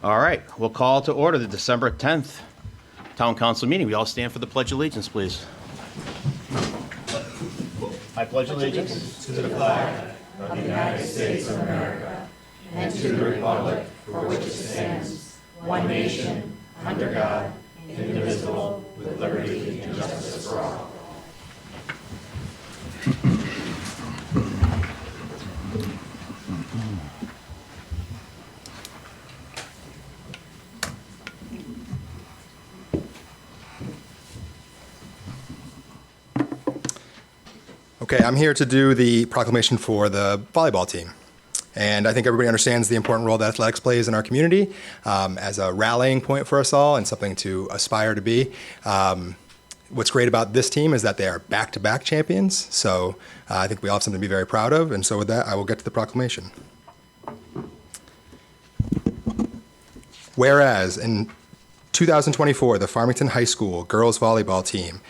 All right, we'll call to order the December 10th Town Council meeting. We all stand for the Pledge of Allegiance, please. I pledge allegiance to the flag of the United States of America and to the republic for which it stands, one nation, under God, indivisible, with liberty and justice for all. Okay, I'm here to do the proclamation for the volleyball team. And I think everybody understands the important role that athletics plays in our community as a rallying point for us all and something to aspire to be. What's great about this team is that they are back-to-back champions. So I think we all have something to be very proud of. And so with that, I will get to the proclamation. Whereas in 2024, the Farmington High School girls volleyball team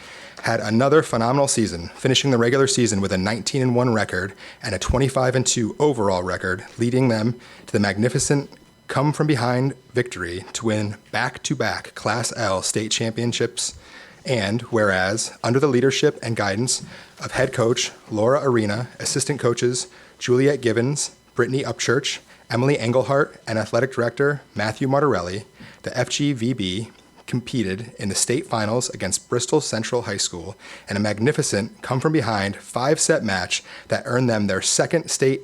had another phenomenal season, finishing the regular season with a 19-1 record and a 25-2 overall record, leading them to the magnificent come-from-behind victory to win back-to-back Class L state championships. And whereas, under the leadership and guidance of head coach Laura Arena, assistant coaches Juliet Gibbons, Brittany Upchurch, Emily Engelhart, and athletic director Matthew Martorelli, the FGVB competed in the state finals against Bristol Central High School in a magnificent come-from-behind 5-set match that earned them their second state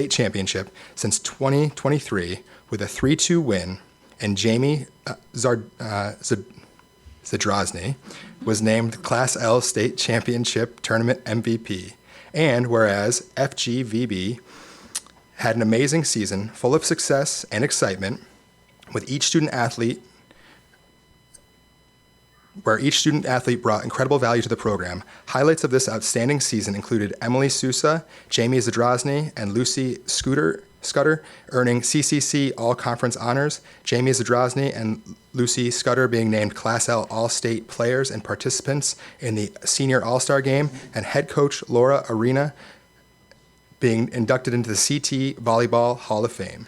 championship since 2023 with a 3-2 win. And Jamie Zadrozny was named Class L State Championship Tournament MVP. And whereas FGVB had an amazing season full of success and excitement, with each student athlete brought incredible value to the program. Highlights of this outstanding season included Emily Sousa, Jamie Zadrozny, and Lucy Scudder earning CCC All-Conference honors, Jamie Zadrozny and Lucy Scudder being named Class L All-State players and participants in the Senior All-Star Game, and head coach Laura Arena being inducted into the CT Volleyball Hall of Fame.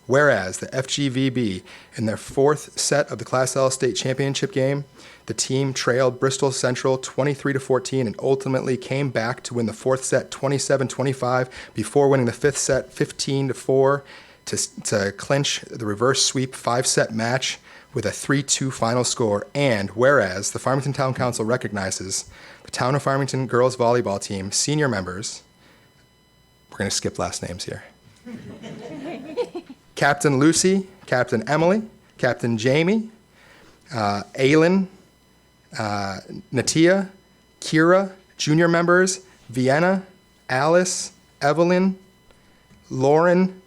Whereas the FGVB, in their fourth set of the Class L State Championship game, the team trailed Bristol Central 23-14 and ultimately came back to win the fourth set 27-25 before winning the fifth set 15-4 to clinch the reverse sweep 5-set match with a 3-2 final score. And whereas the Farmington Town Council recognizes the Town of Farmington girls volleyball team senior members, we're going to skip last names here. Captain Lucy, Captain Emily, Captain Jamie, Aylin, Natia, Kira, junior members, Vienna, Alice, Evelyn, Lauren,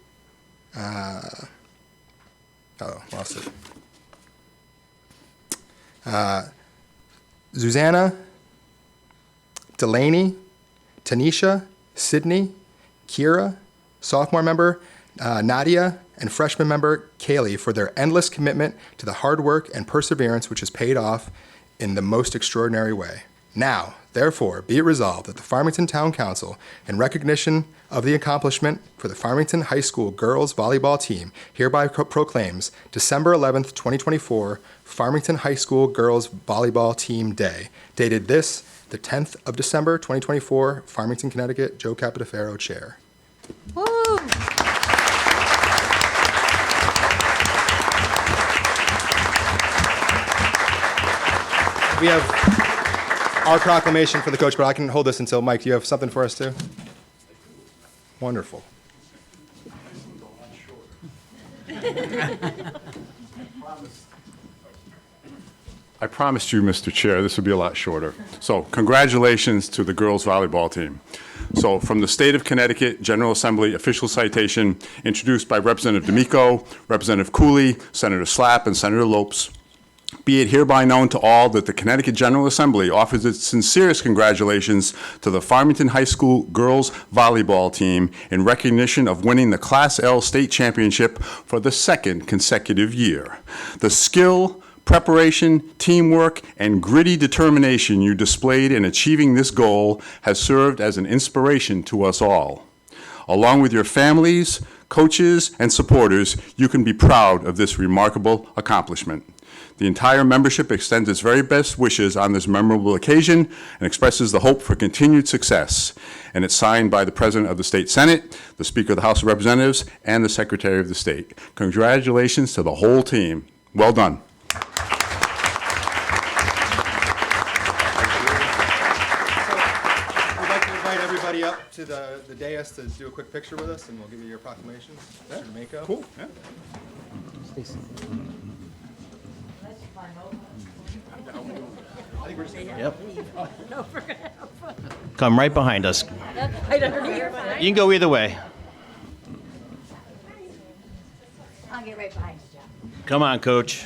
lost it. Susanna, Delaney, Tanisha, Sydney, Kira, sophomore member, Nadia, and freshman member Kaylee for their endless commitment to the hard work and perseverance which has paid off in the most extraordinary way. Now, therefore, be it resolved that the Farmington Town Council, in recognition of the accomplishment for the Farmington High School girls volleyball team, hereby proclaims December 11th, 2024, Farmington High School Girls Volleyball Team Day, dated this, the 10th of December, 2024, Farmington, Connecticut, Joe Capodefaro, Chair. Woo! We have our proclamation for the coach, but I can hold this until Mike. Do you have something for us too? Wonderful. I promised you, Mr. Chair, this would be a lot shorter. So congratulations to the girls volleyball team. So from the state of Connecticut General Assembly official citation introduced by Representative D'Amico, Representative Cooley, Senator Slapp, and Senator Lopes. Be it hereby known to all that the Connecticut General Assembly offers its sincerest congratulations to the Farmington High School girls volleyball team in recognition of winning the Class L state championship for the second consecutive year. The skill, preparation, teamwork, and gritty determination you displayed in achieving this goal has served as an inspiration to us all. Along with your families, coaches, and supporters, you can be proud of this remarkable accomplishment. The entire membership extends its very best wishes on this memorable occasion and expresses the hope for continued success. And it's signed by the President of the State Senate, the Speaker of the House of Representatives, and the Secretary of the State. Congratulations to the whole team. Well done. We'd like to invite everybody up to the dais to do a quick picture with us, and we'll give you your proclamations. Mr. D'Amico. Cool. Yeah. Yep. Come right behind us. Right underneath. You can go either way. I'll get right behind you, John. Come on, Coach.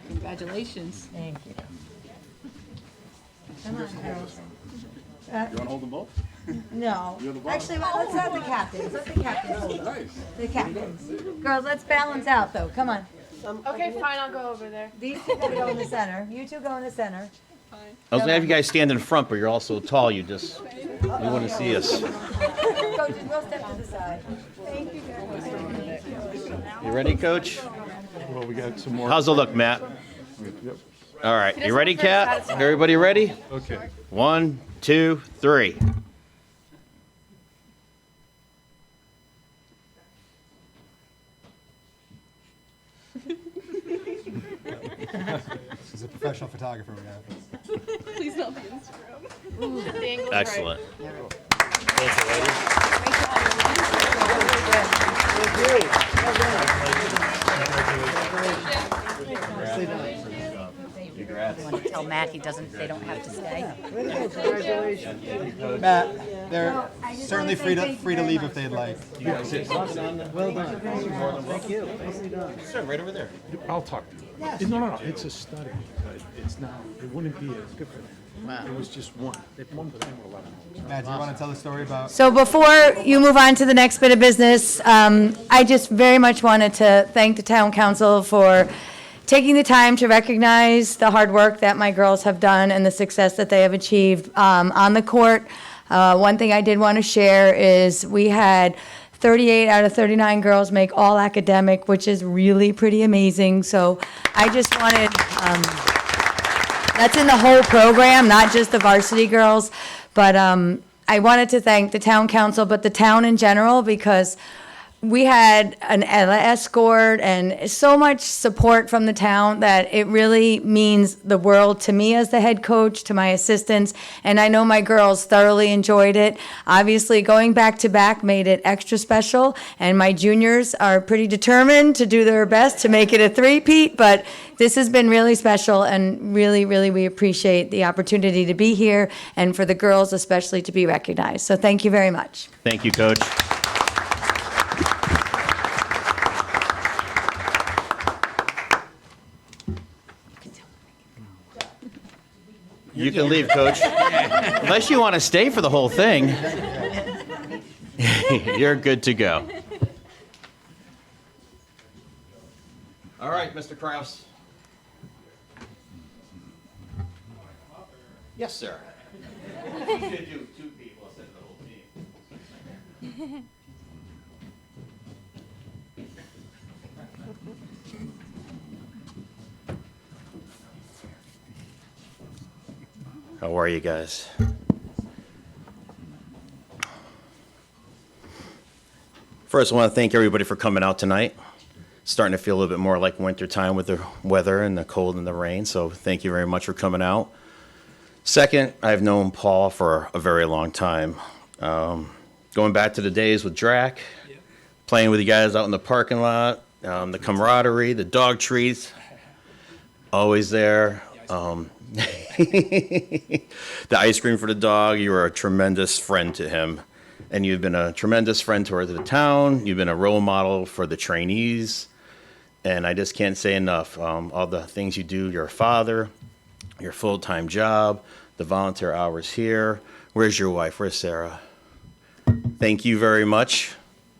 Congratulations. Thank you. Come on, girls. You want to hold them both? No. Actually, let's have the captains. Let the captains hold them. Nice. The captains. Girls, let's balance out, though. Come on. Okay, fine, I'll go over there. These two gotta go in the center. You two go in the center. I was gonna have you guys stand in front, but you're all so tall, you wouldn't see us. Coaches, we'll step to the side. Thank you, girls. You ready, Coach? Well, we got some more. How's it look, Matt? All right, you ready, Kat? Everybody ready? Okay. 1, 2, 3. He's a professional photographer. We have. Please not the Instagram. The angle's right. Excellent. You want to tell Matt they don't have to stay? Matt, they're certainly free to leave if they'd like. Sit right over there. I'll talk to you. No, it's a study, but it's not, it wouldn't be as good for them. It was just one. One thing with 11 homes. Matt, do you want to tell the story about? So before you move on to the next bit of business, I just very much wanted to thank the town council for taking the time to recognize the hard work that my girls have done and the success that they have achieved on the court. One thing I did want to share is we had 38 out of 39 girls make all academic, which is really pretty amazing. So I just wanted, that's in the whole program, not just the varsity girls. But I wanted to thank the town council, but the town in general, because we had an escort and so much support from the town that it really means the world to me as the head coach, to my assistants, and I know my girls thoroughly enjoyed it. Obviously, going back to back made it extra special, and my juniors are pretty determined to do their best to make it a three-peat, but this has been really special, and really, really we appreciate the opportunity to be here, and for the girls especially to be recognized. So thank you very much. Thank you, Coach. You can leave, Coach. Unless you want to stay for the whole thing. You're good to go. All right, Mr. Kraus. Yes, sir. You should do 2 people instead of the whole team. How are you guys? First, I want to thank everybody for coming out tonight. It's starting to feel a little bit more like winter time with the weather and the cold and the rain, so thank you very much for coming out. Second, I've known Paul for a very long time. Going back to the days with Drac, playing with you guys out in the parking lot, the camaraderie, the dog treats, always there. The ice cream for the dog, you were a tremendous friend to him. And you've been a tremendous friend to the town. You've been a role model for the trainees. And I just can't say enough. All the things you do, your father, your full-time job, the volunteer hours here. Where's your wife? Where's Sarah? Thank you very much.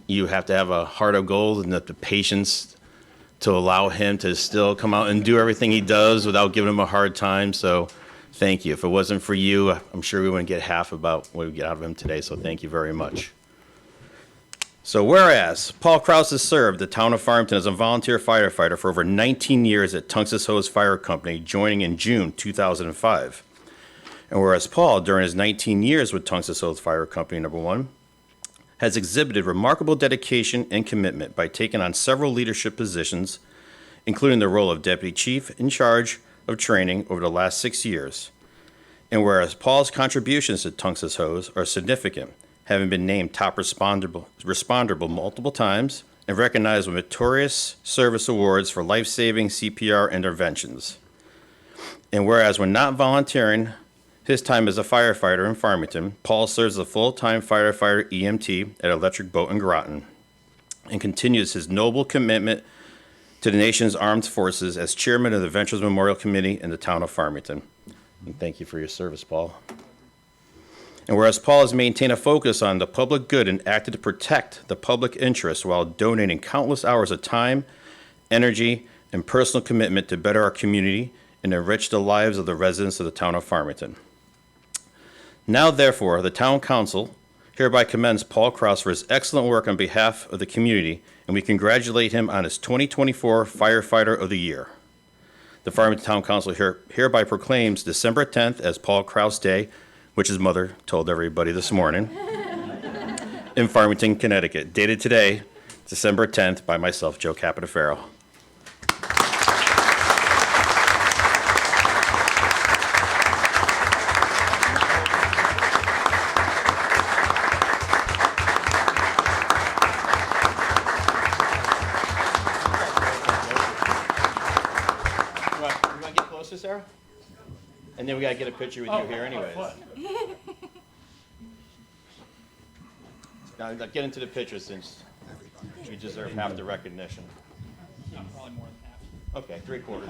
You have to have a heart of gold and the patience to allow him to still come out and do everything he does without giving him a hard time. So thank you. If it wasn't for you, I'm sure we wouldn't get half about what we get out of him today. So thank you very much. So whereas Paul Kraus has served the town of Farmington as a volunteer firefighter for over 19 years at Tungus Hose Fire Company, joining in June 2005. And whereas Paul, during his 19 years with Tungus Hose Fire Company, number one, has exhibited remarkable dedication and commitment by taking on several leadership positions, including the role of deputy chief in charge of training over the last 6 years. And whereas Paul's contributions to Tungus Hose are significant, having been named top responder multiple times and recognized with meritorious service awards for life-saving CPR interventions. And whereas when not volunteering his time as a firefighter in Farmington, Paul serves as a full-time firefighter EMT at Electric Boat in Groton and continues his noble commitment to the nation's armed forces as chairman of the Veterans Memorial Committee in the town of Farmington. And thank you for your service, Paul. And whereas Paul has maintained a focus on the public good and acted to protect the public interest while donating countless hours of time, energy, and personal commitment to better our community and enrich the lives of the residents of the town of Farmington. Now, therefore, the town council hereby commends Paul Kraus for his excellent work on behalf of the community, and we congratulate him on his 2024 Firefighter of the Year. The Farmington Town Council hereby proclaims December 10th as Paul Kraus Day, which his mother told everybody this morning, in Farmington, Connecticut. Dated today, December 10th, by myself, Joe Capitafaro. You want to get closer, Sarah? And then we gotta get a picture with you here anyways. Now, get into the picture since you deserve half the recognition. Probably more than half. Okay, 3/4.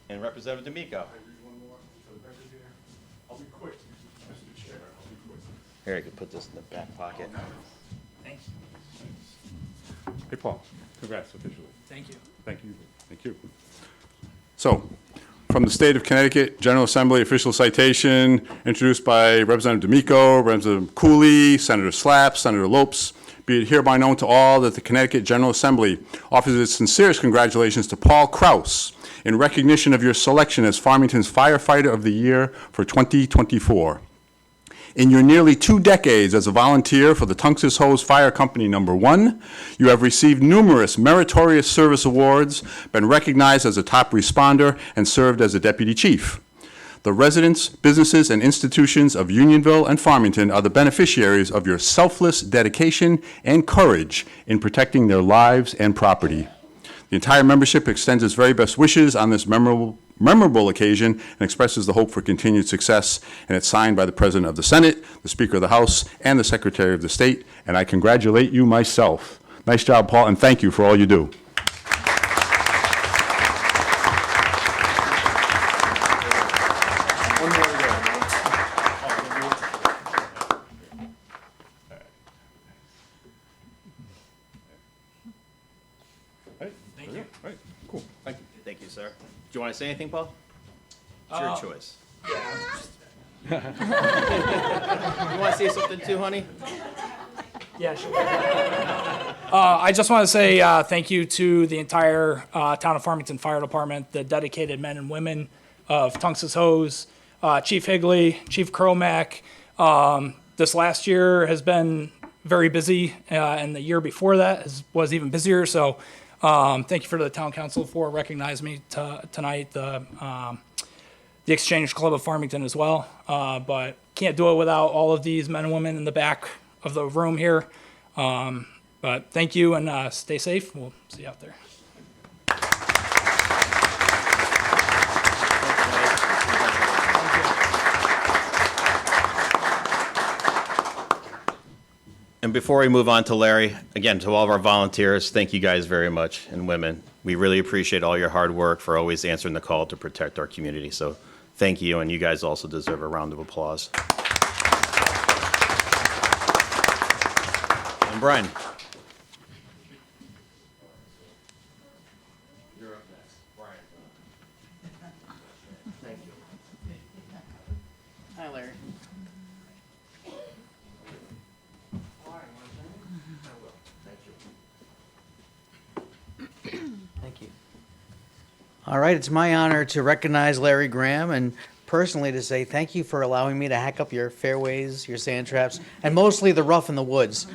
And Representative D'Amico. I'll be quick, Mr. Chair. I'll be quick. Here, you can put this in the back pocket. Thanks. Hey, Paul, congrats officially. Thank you. Thank you. Thank you. So, from the state of Connecticut, General Assembly official citation introduced by Representative D'Amico, Representative Cooley, Senator Slapp, Senator Lopes. Be it hereby known to all that the Connecticut General Assembly offers its sincerest congratulations to Paul Kraus in recognition of your selection as Farmington's Firefighter of the Year for 2024. In your nearly 2 decades as a volunteer for the Tungus Hose Fire Company number 1, you have received numerous meritorious service awards, been recognized as a top responder, and served as a deputy chief. The residents, businesses, and institutions of Unionville and Farmington are the beneficiaries of your selfless dedication and courage in protecting their lives and property. The entire membership extends its very best wishes on this memorable occasion and expresses the hope for continued success, and it's signed by the President of the Senate, the Speaker of the House, and the Secretary of the State, and I congratulate you myself. Nice job, Paul, and thank you for all you do. One more to go. Thank you. Right, cool, thank you. Thank you, sir. Do you want to say anything, Paul? It's your choice. You want to say something too, honey? Yeah, sure. I just want to say thank you to the entire Town of Farmington Fire Department, the dedicated men and women of Tungus Hose, Chief Higley, Chief Cromack. This last year has been very busy, and the year before that was even busier. So thank you for the Town Council for recognizing me tonight. The Exchange Club of Farmington as well, but can't do it without all of these men and women in the back of the room here. But thank you, and stay safe. We'll see you out there. And before we move on to Larry, again, to all of our volunteers, thank you guys very much, and women. We really appreciate all your hard work for always answering the call to protect our community. So thank you, and you guys also deserve a round of applause. And Brian. You're up next. Brian. Thank you. All right, it's my honor to recognize Larry Graham and personally to say thank you for allowing me to hack up your fairways, your sand traps, and mostly the rough in the woods.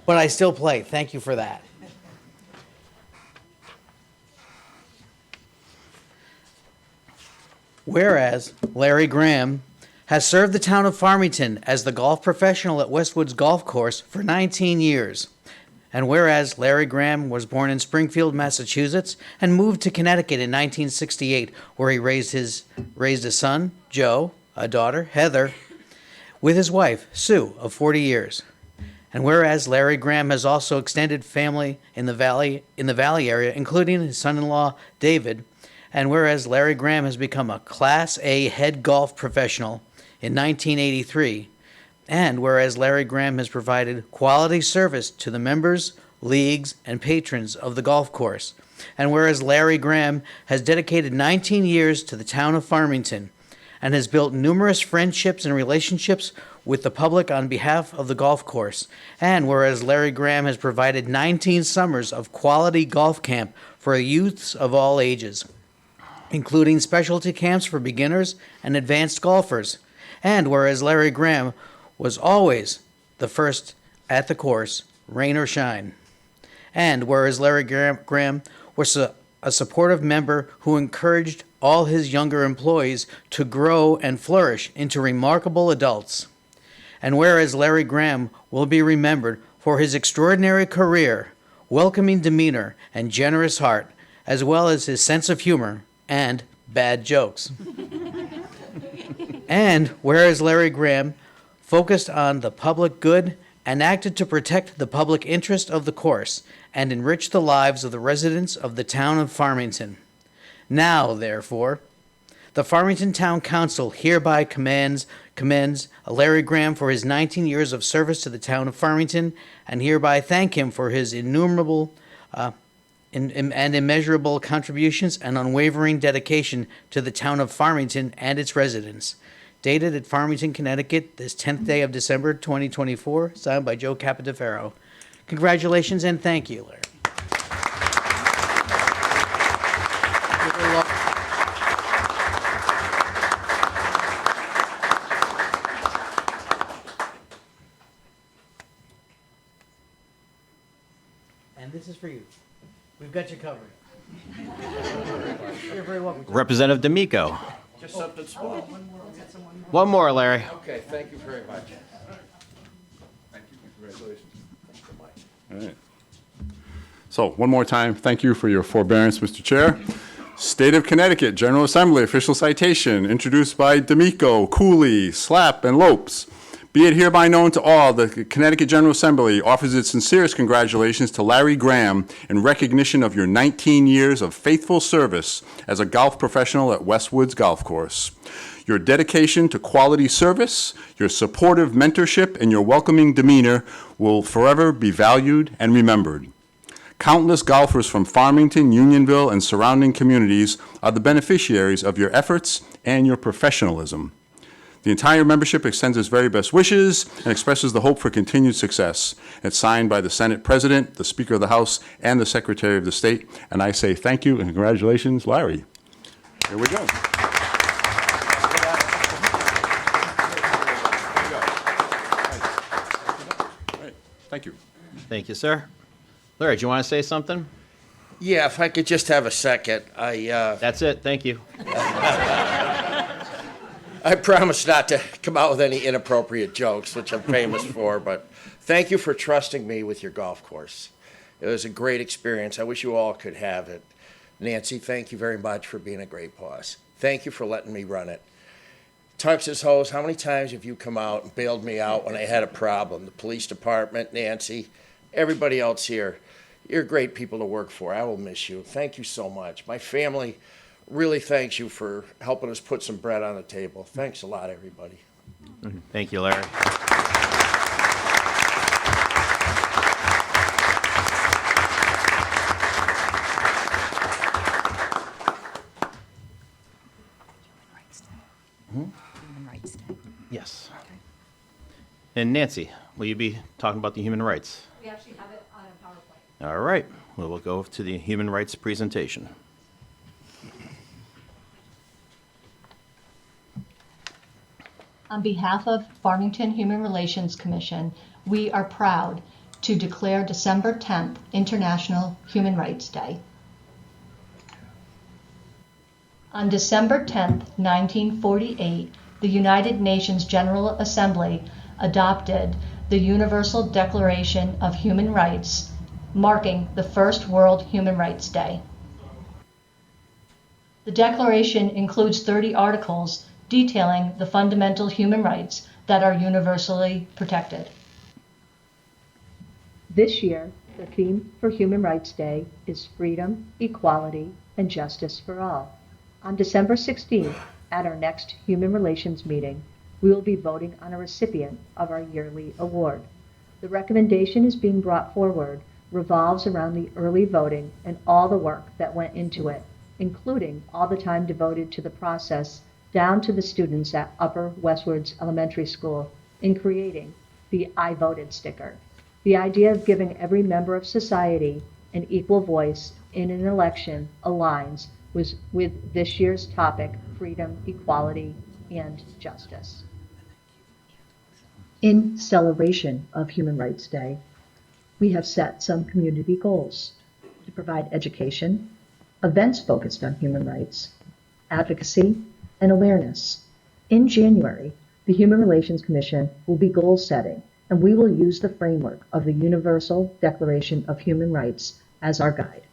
But I still play. Thank you for that. Whereas Larry Graham has served the town of Farmington as the golf professional at Westwoods Golf Course for 19 years. And whereas Larry Graham was born in Springfield, Massachusetts, and moved to Connecticut in 1968, where he raised a son, Joe, a daughter, Heather, with his wife, Sue, of 40 years. And whereas Larry Graham has also extended family in the valley area, including his son-in-law, David, and whereas Larry Graham has become a Class A head golf professional in 1983, and whereas Larry Graham has provided quality service to the members, leagues, and patrons of the golf course, and whereas Larry Graham has dedicated 19 years to the town of Farmington and has built numerous friendships and relationships with the public on behalf of the golf course, and whereas Larry Graham has provided 19 summers of quality golf camp for youths of all ages, including specialty camps for beginners and advanced golfers, and whereas Larry Graham was always the first at the course, rain or shine. And whereas Larry Graham was a supportive member who encouraged all his younger employees to grow and flourish into remarkable adults. And whereas Larry Graham will be remembered for his extraordinary career, welcoming demeanor, and generous heart, as well as his sense of humor and bad jokes. And whereas Larry Graham focused on the public good and acted to protect the public interest of the course and enrich the lives of the residents of the town of Farmington. Now, therefore, the Farmington Town Council hereby commends Larry Graham for his 19 years of service to the town of Farmington and hereby thank him for his innumerable and immeasurable contributions and unwavering dedication to the town of Farmington and its residents. Dated at Farmington, Connecticut, this 10th day of December 2024, signed by Joe Capodefaro. Congratulations and thank you, Larry. And this is for you. We've got you covered. You're very welcome. Representative D'Amico. Just something small. One more, Larry. Okay, thank you very much. Thank you, congratulations. All right. So, one more time, thank you for your forbearance, Mr. Chair. State of Connecticut General Assembly official citation introduced by D'Amico, Cooley, Slapp, and Lopes. Be it hereby known to all, the Connecticut General Assembly offers its sincerest congratulations to Larry Graham in recognition of your 19 years of faithful service as a golf professional at Westwoods Golf Course. Your dedication to quality service, your supportive mentorship, and your welcoming demeanor will forever be valued and remembered. Countless golfers from Farmington, Unionville, and surrounding communities are the beneficiaries of your efforts and your professionalism. The entire membership extends its very best wishes and expresses the hope for continued success. It's signed by the Senate President, the Speaker of the House, and the Secretary of the State. And I say thank you and congratulations, Larry. Here we go. Thank you. Thank you, sir. Larry, do you want to say something? Yeah, if I could just have a second. That's it. Thank you. I promise not to come out with any inappropriate jokes, which I'm famous for, but thank you for trusting me with your golf course. It was a great experience. I wish you all could have it. Nancy, thank you very much for being a great boss. Thank you for letting me run it. Tunx's Hose, how many times have you come out and bailed me out when I had a problem? The police department, Nancy, everybody else here. You're great people to work for. I will miss you. Thank you so much. My family really thanks you for helping us put some bread on the table. Thanks a lot, everybody. Thank you, Larry. Human Rights Day. Yes. And Nancy, will you be talking about the human rights? We actually have it on a PowerPoint. All right. we will go to the human rights presentation. On behalf of Farmington Human Relations Commission, we are proud to declare December 10th International Human Rights Day. On December 10th, 1948, the United Nations General Assembly adopted the Universal Declaration of Human Rights, marking the first World Human Rights Day. The Declaration includes 30 articles detailing the fundamental human rights that are universally protected. This year, the theme for Human Rights Day is freedom, equality, and justice for all. On December 16th, at our next Human Relations meeting, we will be voting on a recipient of our yearly award. The recommendation is being brought forward revolves around the early voting and all the work that went into it, including all the time devoted to the process down to the students at Upper Westwoods Elementary School in creating the I Voted sticker. The idea of giving every member of society an equal voice in an election aligns with this year's topic, freedom, equality, and justice. In celebration of Human Rights Day, we have set some community goals to provide education, events focused on human rights, advocacy, and awareness. In January, the Human Relations Commission will be goal setting, and we will use the framework of the Universal Declaration of Human Rights as our guide.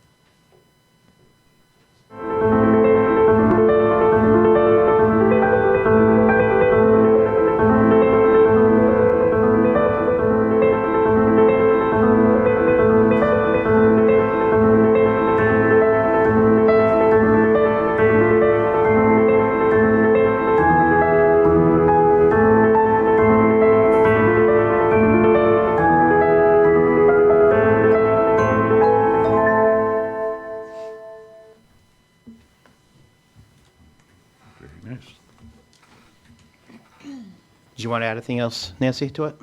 Very nice. Did you want to add anything else, Nancy, to it?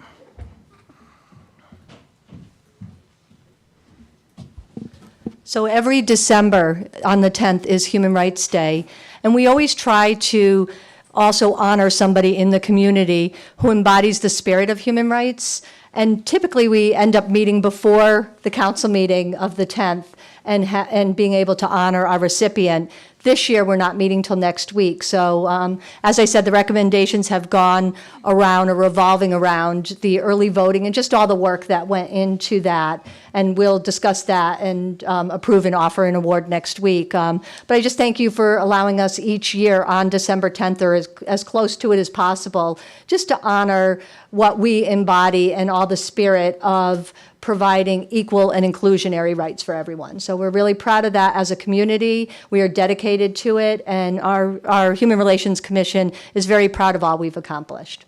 So every December on the 10th is Human Rights Day, and we always try to also honor somebody in the community who embodies the spirit of human rights. And typically we end up meeting before the council meeting of the 10th and being able to honor our recipient. This year, we're not meeting till next week. So as I said, the recommendations have gone around or revolving around the early voting and just all the work that went into that. And we'll discuss that and approve and offer an award next week. But I just thank you for allowing us each year on December 10th or as close to it as possible, just to honor what we embody and all the spirit of providing equal and inclusionary rights for everyone. So we're really proud of that as a community. We are dedicated to it, and our Human Relations Commission is very proud of all we've accomplished.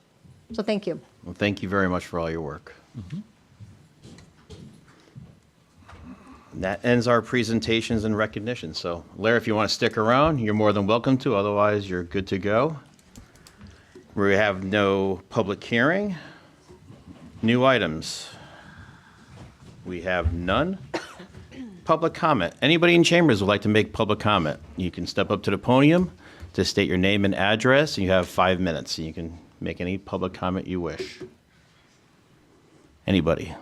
So thank you. Well, thank you very much for all your work. And that ends our presentations and recognitions. So, Larry, if you want to stick around, you're more than welcome to. Otherwise, you're good to go. We have no public hearing. New items. We have none. Public comment. Anybody in chambers would like to make public comment, you can step up to the podium to state your name and address, and you have 5 minutes. And you can make any public comment you wish. Anybody?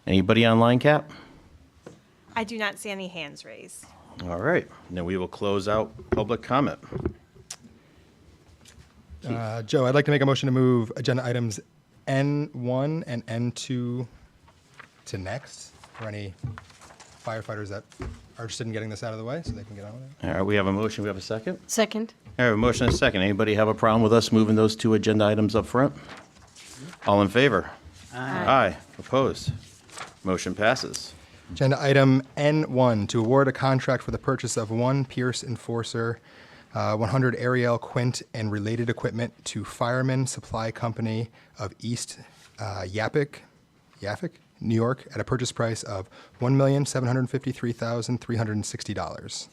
Anybody online, Cap? I do not see any hands raised. All right. Then we will close out public comment. Joe, I'd like to make a motion to move agenda items N1 and N2 to next for any firefighters that are interested in getting this out of the way so they can get on with it. All right, we have a motion. We have a second? Second. All right, a motion and a second. Anybody have a problem with us moving those two agenda items up front? All in favor? Aye. Opposed? Motion passes. Agenda item N1, to award a contract for the purchase of one Pierce Enforcer 100 Ariel Quint and related equipment to Fireman Supply Company of East Yaphank, New York, at a purchase price of $1,753,360.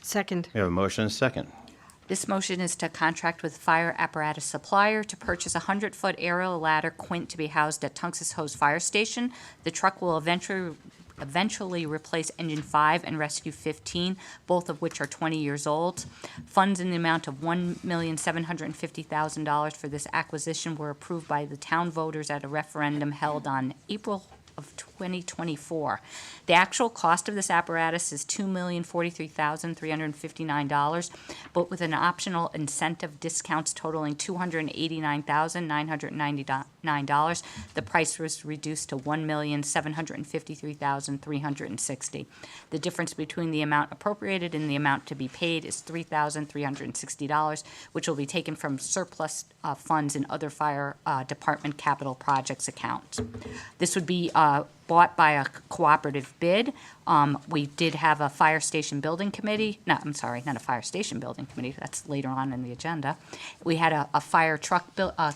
Second. We have a motion and a second. This motion is to contract with fire apparatus supplier to purchase a 100-foot aerial ladder Quint to be housed at Tunxus Hose Fire Station. The truck will eventually eventually replace Engine 5 and Rescue 15, both of which are 20 years old. Funds in the amount of $1,750,000 for this acquisition were approved by the town voters at a referendum held on April of 2024. The actual cost of this apparatus is $2,043,359, but with an optional incentive discounts totaling $289,999, the price was reduced to $1,753,360. The difference between the amount appropriated and the amount to be paid is $3,360, which will be taken from surplus funds in other fire department capital projects accounts. This would be bought by a cooperative bid. We did have a fire station building committee. No, I'm sorry, not a fire station building committee. That's later on in the agenda. We had a fire truck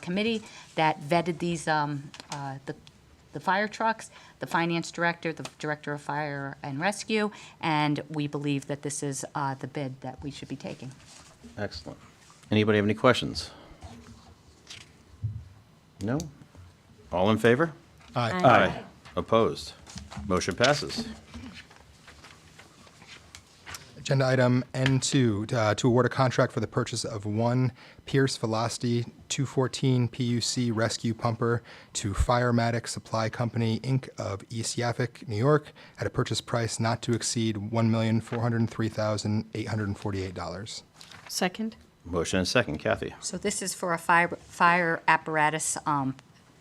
committee that vetted these, the fire trucks, the finance director, the director of fire and rescue, and we believe that this is the bid that we should be taking. Excellent. Anybody have any questions? No? All in favor? Aye. Opposed? Motion passes. Agenda item N2, to award a contract for the purchase of one Pierce Velocity 214 PUC rescue pumper to Firematic Supply Company, Inc. of East Yaffick, New York, at a purchase price not to exceed $1,403,848. Second. Motion and second. Kathy? So this is for a fire apparatus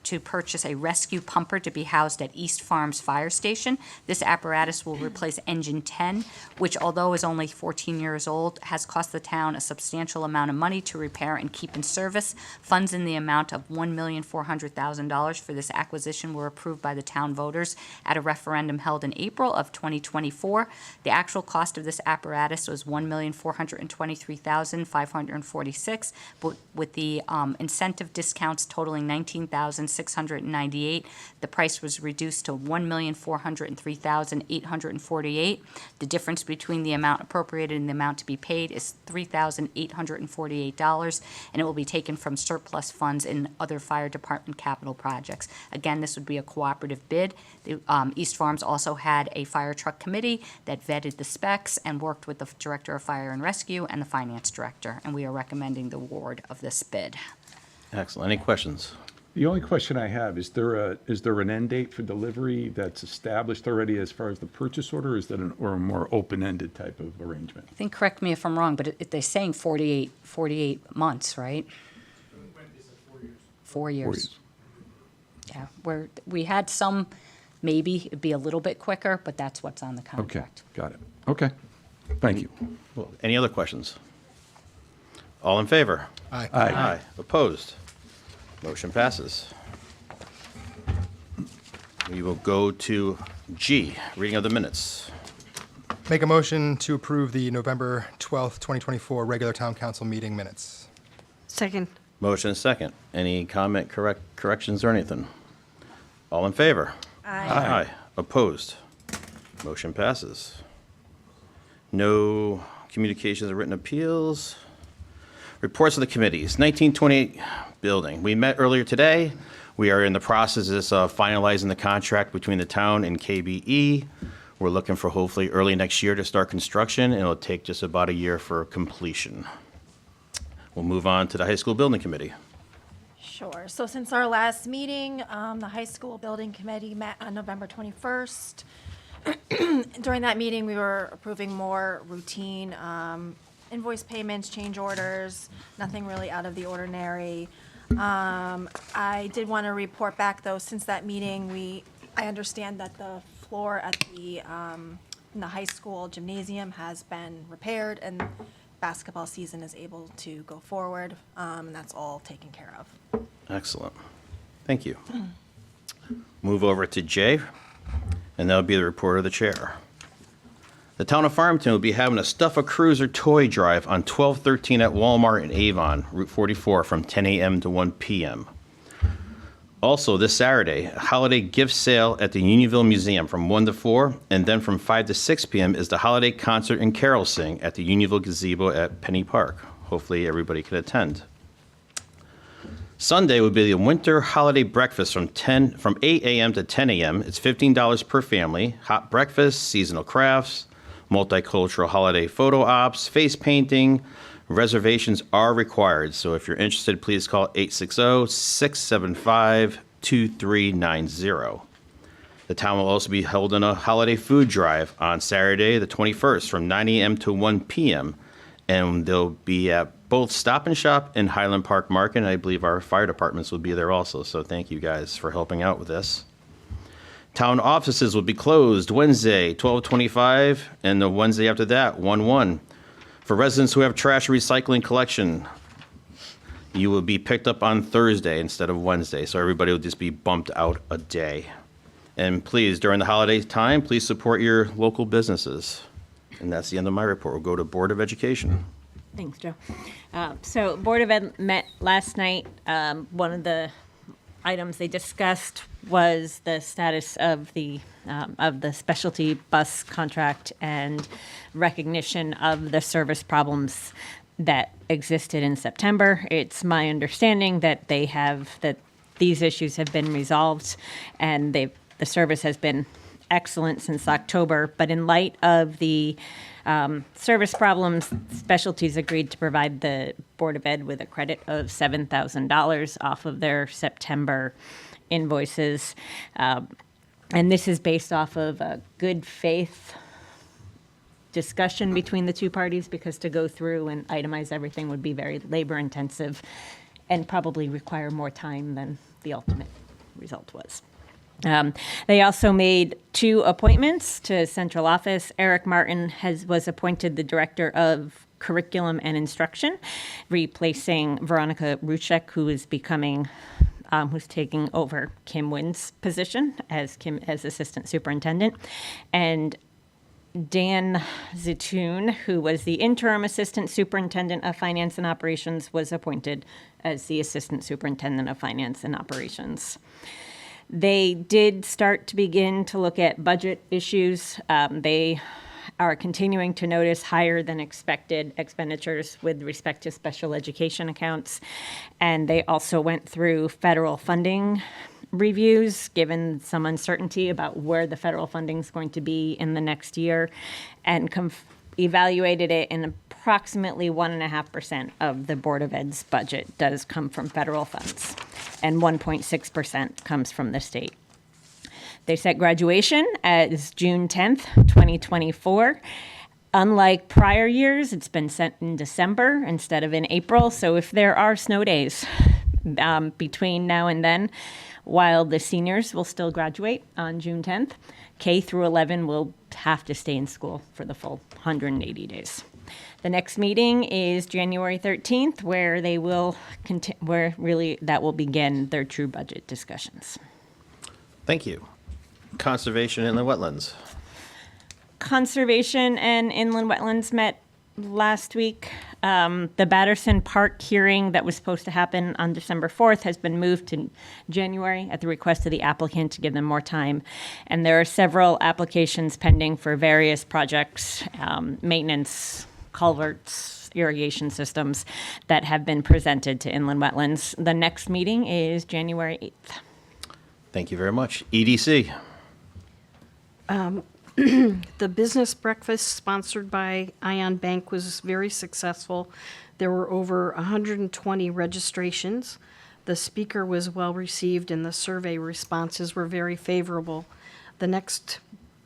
to purchase a rescue pumper to be housed at East Farms Fire Station. This apparatus will replace Engine 10, which, although is only 14 years old, has cost the town a substantial amount of money to repair and keep in service. Funds in the amount of $1,400,000 for this acquisition were approved by the town voters at a referendum held in April of 2024. The actual cost of this apparatus was $1,423,546, but with the incentive discounts totaling $19,698, the price was reduced to $1,403,848. The difference between the amount appropriated and the amount to be paid is $3,848, and it will be taken from surplus funds in other fire department capital projects. Again, this would be a cooperative bid. East Farms also had a fire truck committee that vetted the specs and worked with the director of fire and rescue and the finance director, and we are recommending the award of this bid. Excellent. Any questions? The only question I have, is there an end date for delivery that's established already as far as the purchase order, or is that or a more open-ended type of arrangement? I think, correct me if I'm wrong, but they're saying 48 months, right? 4 years. 4 years. Yeah, we had some, maybe it'd be a little bit quicker, but that's what's on the Okay, contract. got it. Okay, thank you. Well, any other questions? All in favor? Aye. Aye. Opposed? Motion passes. We will go to G, reading of the minutes. Make a motion to approve the November 12th, 2024 regular town council meeting minutes. Second. Motion and second. Any comment, corrections, or anything? All in favor? Aye. Opposed? Motion passes. No communications or written appeals. Reports of the committees. 1928 building. We met earlier today. We are in the process of finalizing the contract between the town and KBE. We're looking for hopefully early next year to start construction, and it'll take just about a year for completion. We'll move on to the high school building committee. Sure. So since our last meeting, the high school building committee met on November 21st. During that meeting, we were approving more routine invoice payments, change orders, nothing really out of the ordinary. I did want to report back, though, since that meeting, I understand that the floor at in the high school gymnasium has been repaired, and basketball season is able to go forward, and that's all taken care of. Excellent. Thank you. Move over to J, and that'll be the report of the chair. The town of Farmington will be having a Stuff a Cruiser toy drive on 1213 at Walmart in Avon, Route 44, from 10 a.m. to 1 p.m. Also, this Saturday, a holiday gift sale at the Unionville Museum from 1 to 4, and then from 5 to 6 p.m. is the holiday concert and carol sing at the Unionville Gazebo at Penny Park. Hopefully, everybody can attend. Sunday would be the winter holiday breakfast from 8 a.m. to 10 a.m. It's $15 per family. Hot breakfast, seasonal crafts, multicultural holiday photo ops, face painting. Reservations are required. So if you're interested, please call 860-675-2390. The town will also be holding a holiday food drive on Saturday, the 21st, from 9 a.m. to 1 p.m. And they'll be at both Stop and Shop and Highland Park Market. And I believe our fire departments will be there also. So thank you guys for helping out with this. Town offices will be closed Wednesday, 12/25, and the Wednesday after that, 1/1. For residents who have trash recycling collection, you will be picked up on Thursday instead of Wednesday. So everybody will just be bumped out a day. And please, during the holiday time, please support your local businesses. And that's the end of my report. We'll go to Board of Education. Thanks, Joe. So Board of Ed met last night. One of the items they discussed was the status of the specialty bus contract and recognition of the service problems that existed in September. It's my understanding that these issues have been resolved, and the service has been excellent since October. But in light of the service problems, Specialties agreed to provide the Board of Ed with a credit of $7,000 off of their September invoices. And this is based off of a good faith discussion between the two parties, because to go through and itemize everything would be very labor intensive and probably require more time than the ultimate result was. They also made 2 appointments to central office. Eric Martin was appointed the Director of Curriculum and Instruction, replacing Veronica Ruchek, who's taking over Kim Wynn's position as Assistant Superintendent. And Dan Zitoun, who was the Interim Assistant Superintendent of Finance and Operations, was appointed as the Assistant Superintendent of Finance and Operations. They did start to begin to look at budget issues. They are continuing to notice higher than expected expenditures with respect to special education accounts. And they also went through federal funding reviews, given some uncertainty about where the federal funding is going to be in the next year, and evaluated it, in approximately 1.5% of the Board of Ed's budget does come from federal funds, and 1.6% comes from the state. They set graduation as June 10th, 2024. Unlike prior years, it's been set in December instead of in April. So if there are snow days between now and then, while the seniors will still graduate on June 10th, K through 11 will have to stay in school for the full 180 days. The next meeting is January 13th, where they will that will begin their true budget discussions. Thank you. Conservation and the wetlands. Conservation and Inland Wetlands met last week. The Batterson Park hearing that was supposed to happen on December 4th has been moved to January at the request of the applicant to give them more time. And there are several applications pending for various projects, maintenance, culverts, irrigation systems that have been presented to Inland Wetlands. The next meeting is January 8th. Thank you very much. EDC. The business breakfast sponsored by Ion Bank was very successful. There were over 120 registrations. The speaker was well received and the survey responses were very favorable. The next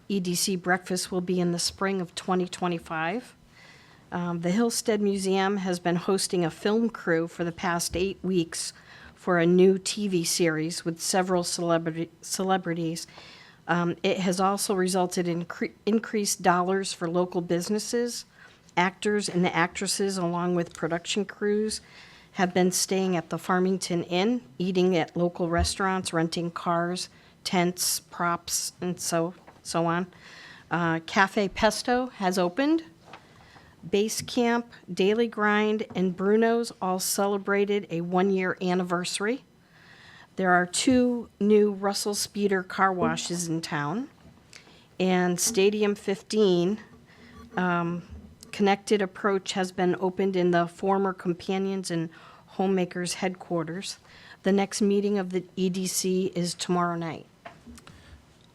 EDC breakfast will be in the spring of 2025. The Hillstead Museum has been hosting a film crew for the past 8 weeks for a new TV series with several celebrities. It has also resulted in increased dollars for local businesses. Actors and actresses, along with production crews, have been staying at the Farmington Inn, eating at local restaurants, renting cars, tents, props, and so on. Cafe Pesto has opened. Base Camp, Daily Grind, and Bruno's all celebrated a 1-year anniversary. There are 2 new Russell Speeder car washes in town. And Stadium 15, Connected Approach has been opened in the former Companions and Homemakers headquarters. The next meeting of the EDC is tomorrow night,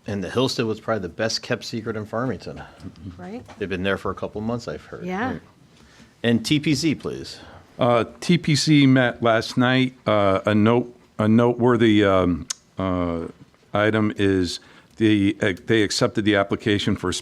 And the Hillstead was probably the best kept secret in Farmington. right? They've been there for a couple months, I've heard. Yeah. And TPC, please. TPC met last night. A noteworthy item is they accepted the application for a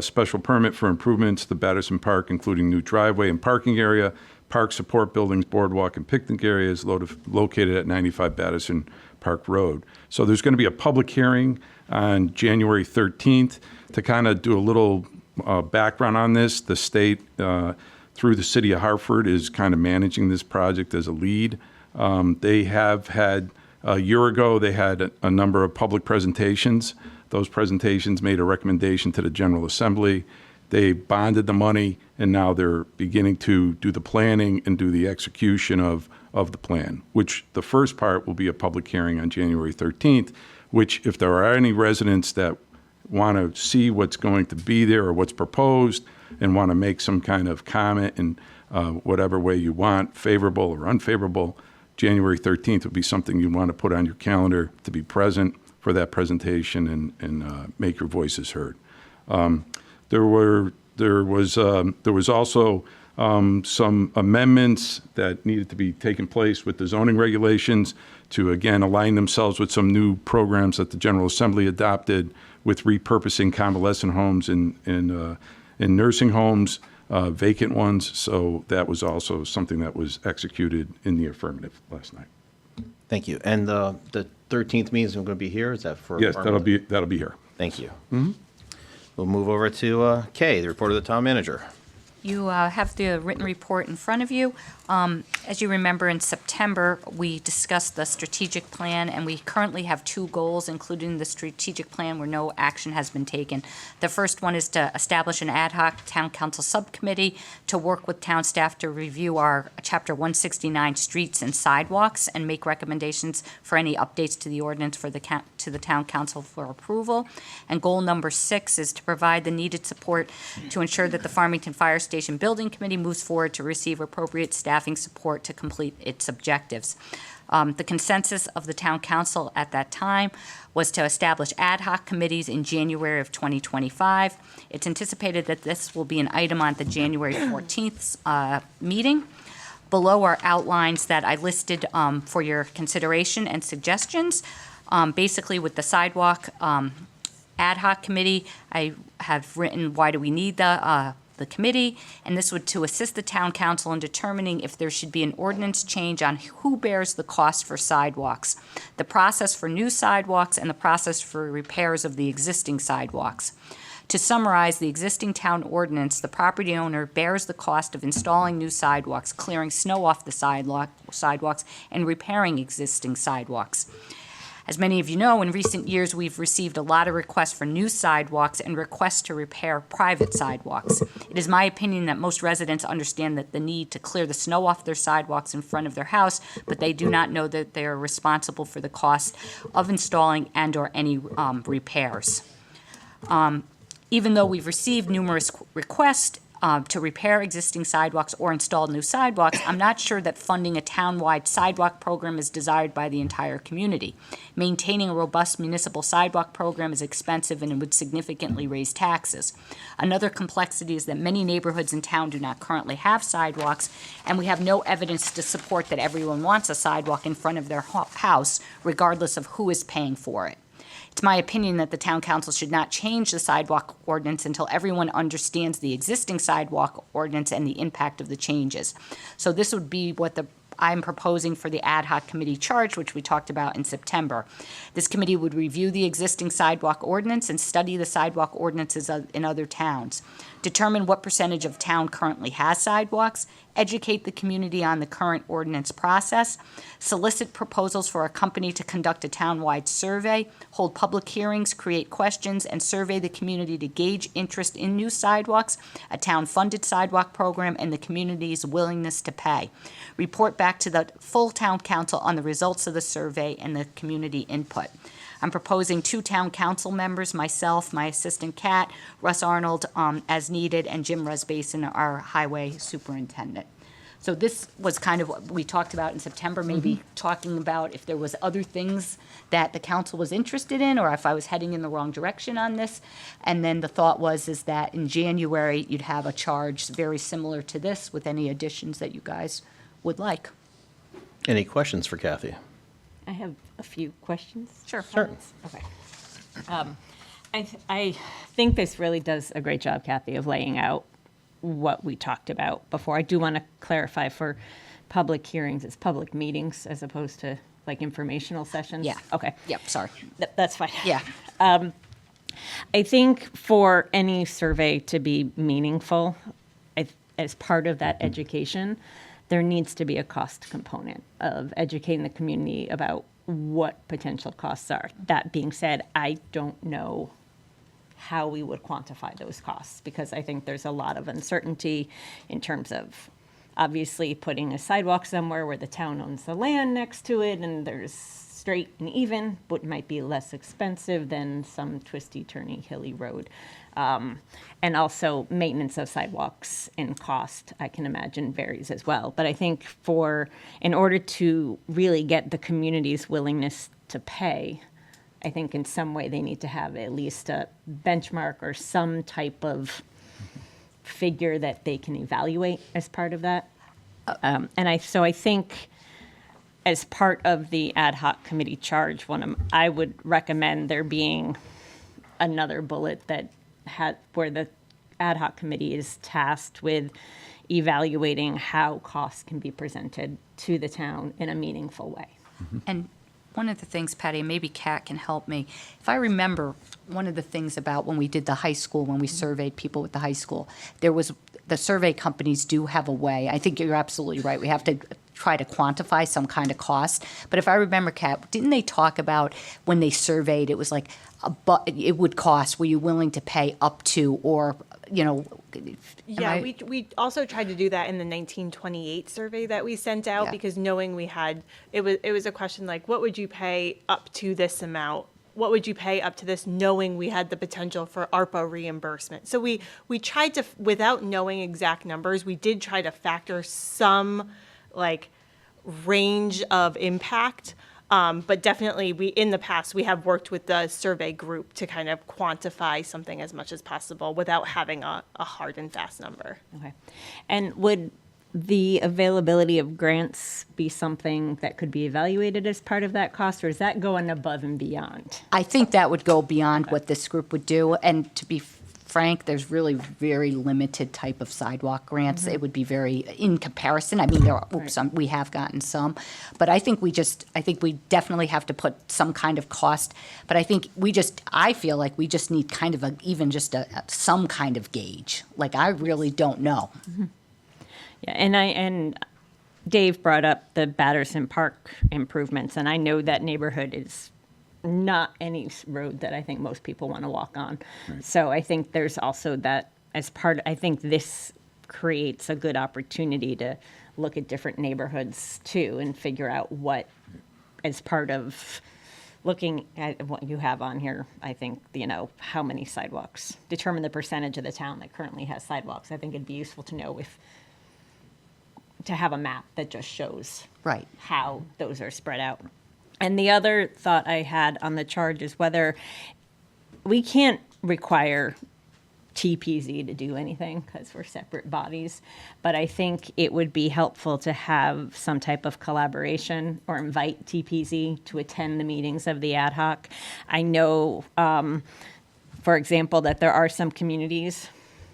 special permit for improvements to Batterson Park, including new driveway and parking area, park support buildings, boardwalk, and picnic areas located at 95 Batterson Park Road. So there's going to be a public hearing on January 13th to kind of do a little background on this. The state, through the city of Hartford, is kind of managing this project as a lead. They have had, a year ago, they had a number of public presentations. Those presentations made a recommendation to the General Assembly. They bonded the money, and now they're beginning to do the planning and do the execution of the plan, which the first part will be a public hearing on January 13th, which if there are any residents that want to see what's going to be there or what's proposed and want to make some kind of comment in whatever way you want, favorable or unfavorable, January 13th would be something you want to put on your calendar to be present for that presentation and make your voices heard. There was also some amendments that needed to be taken place with the zoning regulations to, again, align themselves with some new programs that the General Assembly adopted with repurposing convalescent homes in nursing homes, vacant ones. So that was also something that was executed in the affirmative last night. Thank you. And the 13th meeting is going to be here? Is that for? Yes, that'll be here. Thank you. We'll move over to Kay, the report of the town manager. You have the written report in front of you. As you remember, in September, we discussed the strategic plan, and we currently have two goals, including the strategic plan where no action has been taken. The first one is to establish an ad hoc town council subcommittee to work with town staff to review our Chapter 169 streets and sidewalks and make recommendations for any updates to the ordinance for to the town council for approval. And goal number 6 is to provide the needed support to ensure that the Farmington Fire Station Building Committee moves forward to receive appropriate staffing support to complete its objectives. The consensus of the town council at that time was to establish ad hoc committees in January of 2025. It's anticipated that this will be an item on the January 14th meeting. Below are outlines that I listed for your consideration and suggestions. Basically, with the sidewalk ad hoc committee, I have written, why do we need the committee? And this would to assist the town council in determining if there should be an ordinance change on who bears the cost for sidewalks, the process for new sidewalks, and the process for repairs of the existing sidewalks. To summarize the existing town ordinance, the property owner bears the cost of installing new sidewalks, clearing snow off the sidewalks, and repairing existing sidewalks. As many of you know, in recent years, we've received a lot of requests for new sidewalks and requests to repair private sidewalks. It is my opinion that most residents understand that the need to clear the snow off their sidewalks in front of their house, but they do not know that they are responsible for the cost of installing and/or any repairs. Even though we've received numerous requests to repair existing sidewalks or install new sidewalks, I'm not sure that funding a town-wide sidewalk program is desired by the entire community. Maintaining a robust municipal sidewalk program is expensive and it would significantly raise taxes. Another complexity is that many neighborhoods in town do not currently have sidewalks, and we have no evidence to support that everyone wants a sidewalk in front of their house, regardless of who is paying for it. It's my opinion that the town council should not change the sidewalk ordinance until everyone understands the existing sidewalk ordinance and the impact of the changes. So this would be what I'm proposing for the ad hoc committee charge, which we talked about in September. This committee would review the existing sidewalk ordinance and study the sidewalk ordinances in other towns, determine what percentage of town currently has sidewalks, educate the community on the current ordinance process, solicit proposals for a company to conduct a town-wide survey, hold public hearings, create questions, and survey the community to gauge interest in new sidewalks, a town-funded sidewalk program, and the community's willingness to pay. Report back to the full town council on the results of the survey and the community input. I'm proposing 2 town council members, myself, my assistant Kat, Russ Arnold as needed, and Jim Rusbason, our highway superintendent. So this was kind of what we talked about in September, maybe talking about if there was other things that the council was interested in, or if I was heading in the wrong direction on this. And then the thought is that in January, you'd have a charge very similar to this with any additions that you guys would like. Any questions for Kathy? I have a few questions. Sure. Okay. I think this really does a great job, Kathy, of laying out what we talked about before. I do want to clarify for public hearings, it's public meetings as opposed to like informational sessions? Yeah. Okay. Yep, sorry. That's fine. Yeah. I think for any survey to be meaningful, as part of that education, there needs to be a cost component of educating the community about what potential costs are. That being said, I don't know how we would quantify those costs, because I think there's a lot of uncertainty in terms of obviously putting a sidewalk somewhere where the town owns the land next to it and there's straight and even, but might be less expensive than some twisty, turny, hilly road. And also maintenance of sidewalks in cost, I can imagine, varies as well. But I think in order to really get the community's willingness to pay, I think in some way they need to have at least a benchmark or some type of figure that they can evaluate as part of that. So I think as part of the ad hoc committee charge, I would recommend there being another bullet that where the ad hoc committee is tasked with evaluating how costs can be presented to the town in a meaningful way. And one of the things, Patty, and maybe Kat can help me, if I remember, one of the things about when we did the high school, when we surveyed people with the high school, the survey companies do have a way. I think you're absolutely right. We have to try to quantify some kind of cost. But if I remember, Kat, didn't they talk about when they surveyed, it was like, it would cost, were you willing to pay up to, or, Yeah, we also tried to do that in the 1928 survey that we sent out, because knowing we had, it was a question like, what would you pay up to this amount? What would you pay up to this, knowing we had the potential for ARPA reimbursement? So we tried to, without knowing exact numbers, we did try to factor some like range of impact. But definitely, in the past, we have worked with the survey group to kind of quantify something as much as possible without having a hard and fast number. Okay. And would the availability of grants be something that could be evaluated as part of that cost, or is that going above and beyond? I think that would go beyond what this group would do. And to be frank, there's really very limited type of sidewalk grants. It would be very, in comparison, I mean, there are, we have gotten some, but I think we definitely have to put some kind of cost. But I feel like we just need kind of some kind of gauge. Like, I really don't know. Yeah, and Dave brought up the Batterson Park improvements, and I know that neighborhood is not any road that I think most people want to walk on. Right. So I think there's also that I think this creates a good opportunity to look at different neighborhoods too and figure out what, as part of looking at what you have on here, I think, how many sidewalks, determine the percentage of the town that currently has sidewalks. I think it'd be useful to know to have a map that just shows how those are spread out. And the other thought I had on the charge is whether we can't require TPZ to do anything because we're separate bodies, but I think it would be helpful to have some type of collaboration or invite TPZ to attend the meetings of the ad hoc. I know, for example, that there are some communities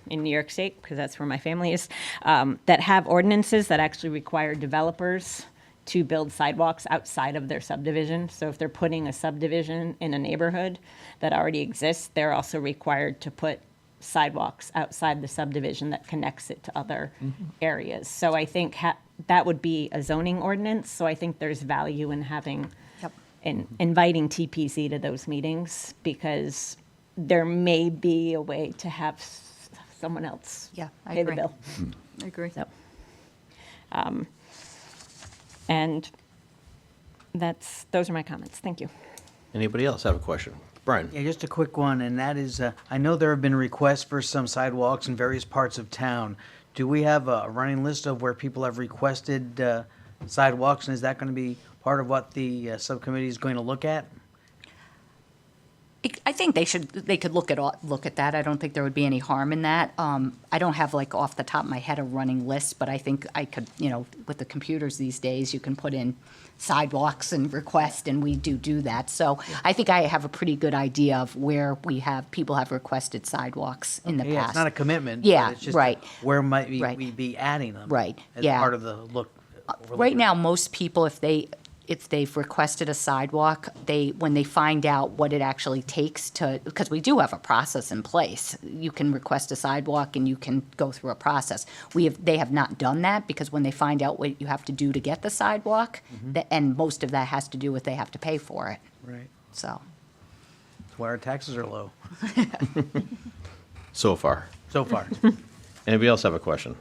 in New York State, because that's where my family is, that have ordinances that actually require developers to build sidewalks outside of their subdivision. So if they're putting a subdivision in a neighborhood that already exists, they're also required to put sidewalks outside the subdivision that connects it to other areas. So I think that would be a zoning ordinance. So I think there's value in having, in inviting TPC to those meetings, because there may be a way to have someone else pay the bill. I agree. So, and those are my comments. Thank you. Anybody else have a question? Brian? Yeah, just a quick one, and that is, I know there have been requests for some sidewalks in various parts of town. Do we have a running list of where people have requested sidewalks, and is that going to be part of what the subcommittee is going to look at? I think they could look at that. I don't think there would be any harm in that. I don't have like off the top of my head a running list, but I think I could, with the computers these days, you can put in sidewalks and request, and we do that. So I think I have a pretty good idea of where people have requested sidewalks in the past. Yeah, it's not a commitment. Yeah, but it's just right. Where might we Right. be adding them? Right, As yeah. part of the look. Right now, most people, if they've requested a sidewalk, when they find out what it actually takes because we do have a process in place. You can request a sidewalk and you can go through a process. They have not done that because when they find out what you have to do to get the sidewalk, and most of that has to do with they have to pay for it. Right. So, That's why our taxes are low So far. so far. Anybody else have a question?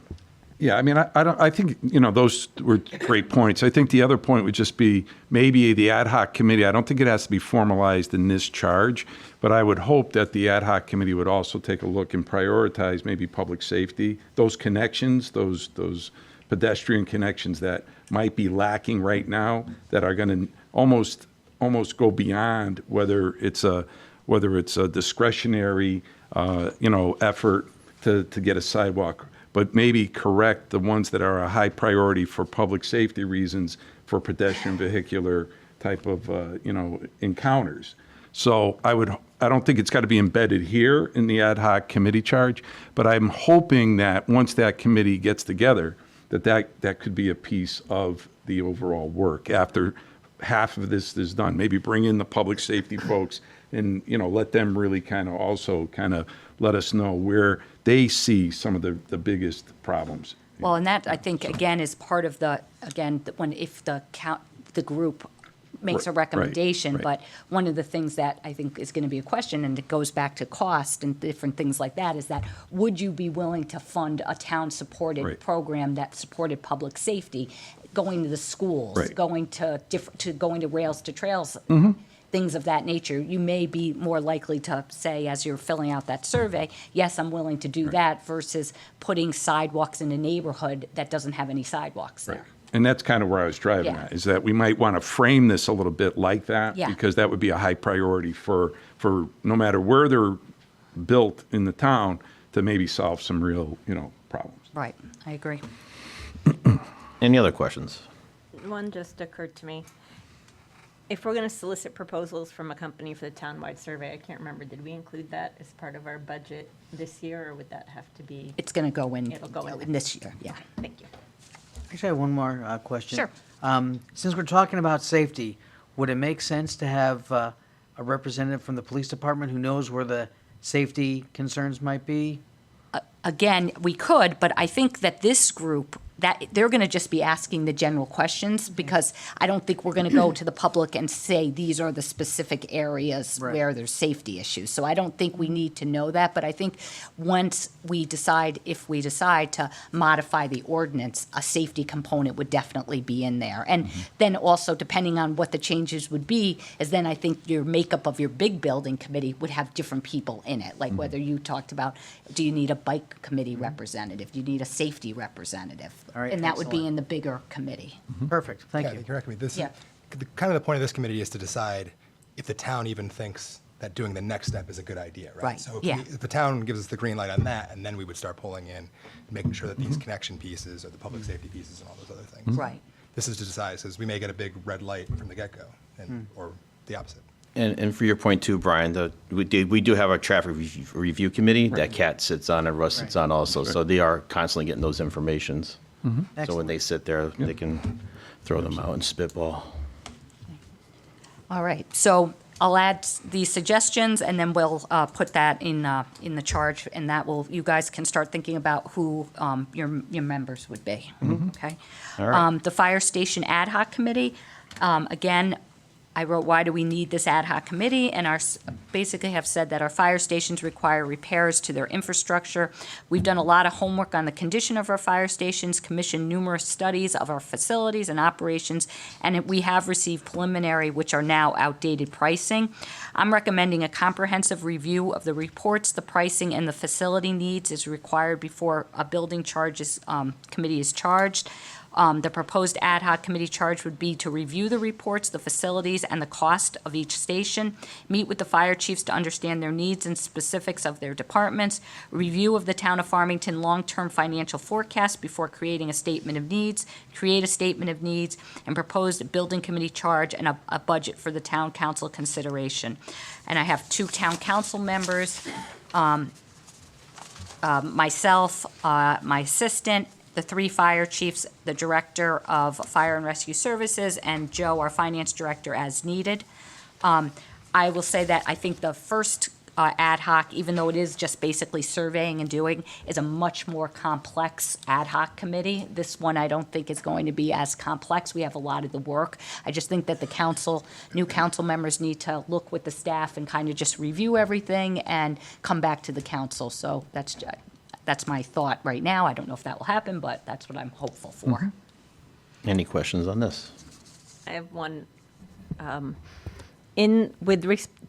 Yeah, I mean, I think, those were great points. I think the other point would just be maybe the ad hoc committee, I don't think it has to be formalized in this charge, but I would hope that the ad hoc committee would also take a look and prioritize maybe public safety, those connections, those pedestrian connections that might be lacking right now that are going to almost go beyond whether it's a discretionary, effort to get a sidewalk, but maybe correct the ones that are a high priority for public safety reasons for pedestrian vehicular type of, encounters. So I don't think it's got to be embedded here in the ad hoc committee charge, but I'm hoping that once that committee gets together, that could be a piece of the overall work after half of this is done. Maybe bring in the public safety folks and, let them really kind of let us know where they see some of the biggest problems. well, and that I think again is part of if the group makes a Right, recommendation, right. but one of the things that I think is going to be a question, and it goes back to cost and different things like that, is that would you be willing to fund a town-supported Right. program that supported public safety, going to the schools, Right. going to Rails to Trails, things of that nature? You may be more likely to say, as you're filling out that survey, yes, I'm willing to do that, versus putting sidewalks in a neighborhood that doesn't have any sidewalks there. And that's kind of where I was driving Yeah. at, is that we might want to frame this a little bit like that, Yeah. because that would be a high priority for no matter where they're built in the town, to maybe solve some real, problems. Right, I agree. Any other questions? One just occurred to me. If we're going to solicit proposals from a company for the townwide survey, I can't remember, did we include that as part of our budget this year, or would that have to be? It's going to go in, It'll go in in this year, yeah. Thank you. Actually, I have one more question. Sure. Since we're talking about safety, would it make sense to have a representative from the police department who knows where the safety concerns might be? Again, we could, but I think that this group, that they're going to just be asking the general questions, because I don't think we're going to go to the public and say these are the specific areas Right. where there's safety issues. So I don't think we need to know that, but I think once if we decide to modify the ordinance, a safety component would definitely be in there. And then also, depending on what the changes would be, is then I think your makeup of your big building committee would have different people in it, like whether you talked about, do you need a bike committee representative? Do you need a safety representative? All right, And that would be excellent. in the bigger committee. Perfect, thank Yeah, you. correct me. Yeah. Kind of the point of this committee is to decide if the town even thinks that doing the next step is a good idea, right? Right, So if, yeah. if the town gives us the green light on that, and then we would start pulling in, and making sure that these connection pieces or the public safety pieces and all those other things. Right. This is to decide, says we may get a big red light from the get-go, or the opposite. And for your point too, Brian, we do have our traffic review committee that Kat sits on and Russ sits on also. So they are constantly getting those informations. So when Excellent. they sit there, they can throw them out and spitball. All right, so I'll add these suggestions, and then we'll put that in the charge, and that you guys can start thinking about who your members would be, okay? All right. The Fire Station Ad Hoc Committee, again, I wrote, why do we need this ad hoc committee? And basically have said that our fire stations require repairs to their infrastructure. We've done a lot of homework on the condition of our fire stations, commissioned numerous studies of our facilities and operations, and we have received preliminary, which are now outdated pricing. I'm recommending a comprehensive review of the reports, the pricing, and the facility needs is required before a building charges committee is charged. The proposed ad hoc committee charge would be to review the reports, the facilities, and the cost of each station, meet with the fire chiefs to understand their needs and specifics of their departments, review of the town of Farmington long-term financial forecast before creating a statement of needs, create a statement of needs, and propose a building committee charge and a budget for the town council consideration. And I have 2 town council members, myself, my assistant, the 3 fire chiefs, the director of fire and rescue services, and Joe, our finance director, as needed. I will say that I think the first ad hoc, even though it is just basically surveying and doing, is a much more complex ad hoc committee. This one I don't think is going to be as complex. We have a lot of the work. I just think that the new council members need to look with the staff and kind of just review everything and come back to the council. So that's my thought right now. I don't know if that will happen, but that's what I'm hopeful for. Any questions on this? I have one.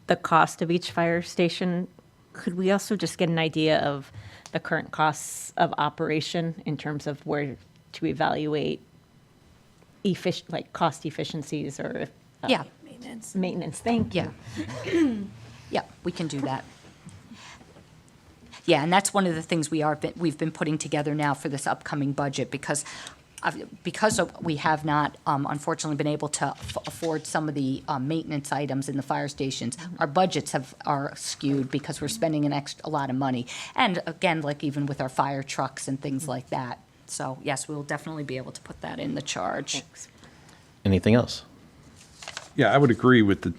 The cost of each fire station, could we also just get an idea of the current costs of operation in terms of where to evaluate cost efficiencies or Yeah. maintenance? Thank you. Yeah. Yeah, we can do that. Yeah, and that's one of the things we've been putting together now for this upcoming budget because we have not, unfortunately, been able to afford some of the maintenance items in the fire stations. Our budgets are skewed because we're spending a lot of money. And again, like even with our fire trucks and things like that. So yes, we'll definitely be able to put that in the charge. Thanks. Anything else? Yeah, I would agree with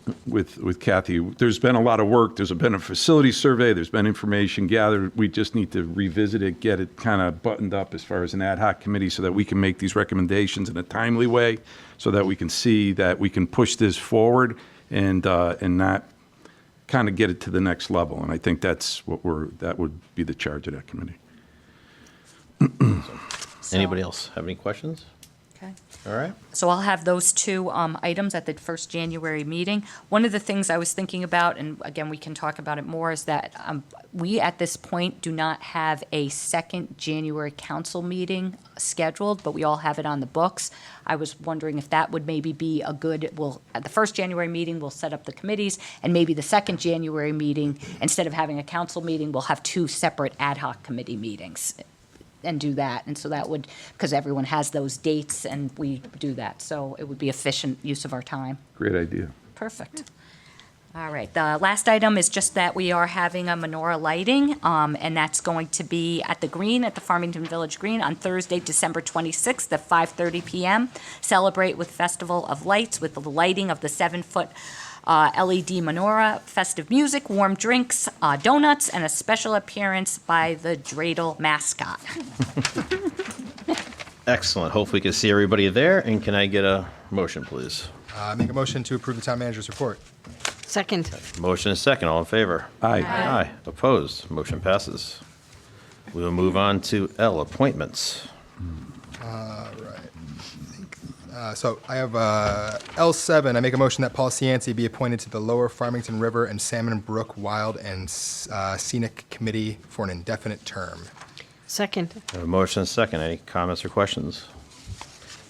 Kathy. There's been a lot of work. There's been a facility survey. There's been information gathered. We just need to revisit it, get it kind of buttoned up as far as an ad hoc committee so that we can make these recommendations in a timely way so that we can see that we can push this forward and not kind of get it to the next level. And I think that would be the charge of that committee. Anybody else have any questions? Okay. All right. So I'll have those 2 items at the first January meeting. One of the things I was thinking about, and again, we can talk about it more, is that we at this point do not have a second January council meeting scheduled, but we all have it on the books. I was wondering if that would maybe be at the first January meeting, we'll set up the committees, and maybe the second January meeting, instead of having a council meeting, we'll have 2 separate ad hoc committee meetings. And do that, and so that would, because everyone has those dates, and we do that, so it would be efficient use of our time. Great idea. Perfect. All right, the last item is just that we are having a menorah lighting, and that's going to be at the Green, at the Farmington Village Green, on Thursday, December 26th at 5:30 p.m. Celebrate with Festival of Lights with the lighting of the 7-foot LED menorah, festive music, warm drinks, donuts, and a special appearance by the dreidel mascot. Excellent. Hopefully we can see everybody there. And can I get a motion, please? Make a motion to approve the town manager's report. Second. Motion is second. All in favor? Aye. Aye. Opposed? Motion passes. We will move on to L, appointments. So I have L7. I make a motion that Paul Cianci be appointed to the Lower Farmington River and Salmon Brook Wild and Scenic Committee for an indefinite term. Second. I have a motion is second. Any comments or questions?